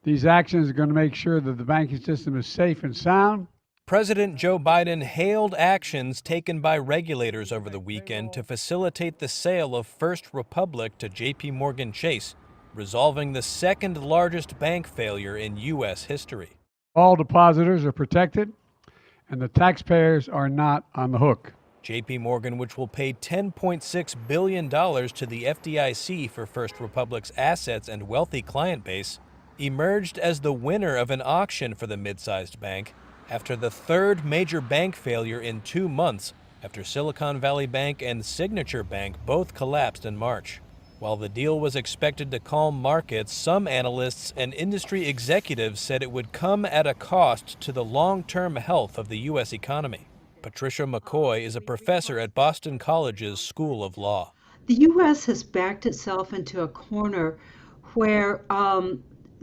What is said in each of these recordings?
These actions are going to make sure that the banking system is safe and sound. President Joe Biden hailed actions taken by regulators over the weekend to facilitate the sale of First Republic to J.P. Morgan Chase, resolving the second largest bank failure in U.S. history. All depositors are protected, and the taxpayers are not on the hook. J.P. Morgan, which will pay $10.6 billion to the FDIC for First Republic's assets and wealthy client base, emerged as the winner of an auction for the mid-sized bank after the third major bank failure in 2 months after Silicon Valley Bank and Signature Bank both collapsed in March. While the deal was expected to calm markets, some analysts and industry executives said it would come at a cost to the long-term health of the U.S. economy. Patricia McCoy is a professor at Boston College's School of Law. The U.S. has backed itself into a corner where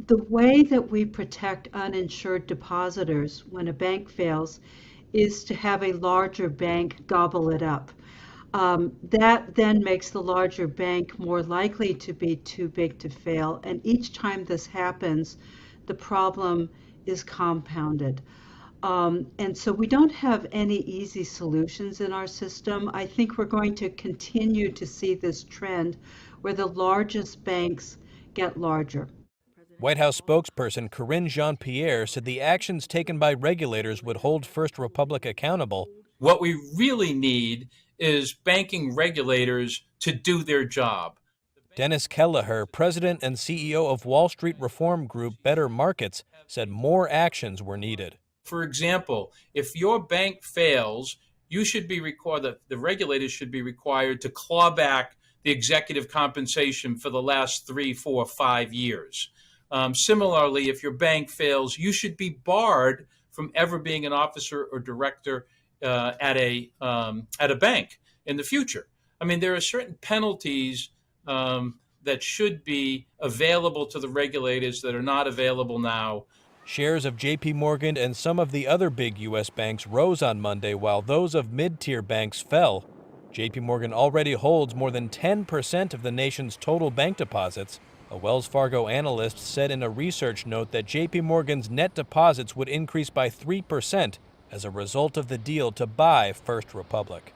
the way that we protect uninsured depositors when a bank fails is to have a larger bank gobble it up. That then makes the larger bank more likely to be too big to fail. And each time this happens, the problem is compounded. And so we don't have any easy solutions in our system. I think we're going to continue to see this trend where the largest banks get larger. White House spokesperson Karine Jean-Pierre said the actions taken by regulators would hold First Republic accountable. What we really need is banking regulators to do their job. Dennis Kelleher, president and CEO of Wall Street reform group Better Markets, said more actions were needed. For example, if your bank fails, you should be required, the regulators should be required to claw back the executive compensation for the last 3, 4, 5 years. Similarly, if your bank fails, you should be barred from ever being an officer or director at a bank in the future. I mean, there are certain penalties that should be available to the regulators that are not available now. Shares of J.P. Morgan and some of the other big U.S. banks rose on Monday, while those of mid-tier banks fell. J.P. Morgan already holds more than 10% of the nation's total bank deposits. A Wells Fargo analyst said in a research note that J.P. Morgan's net deposits would increase by 3% as a result of the deal to buy First Republic.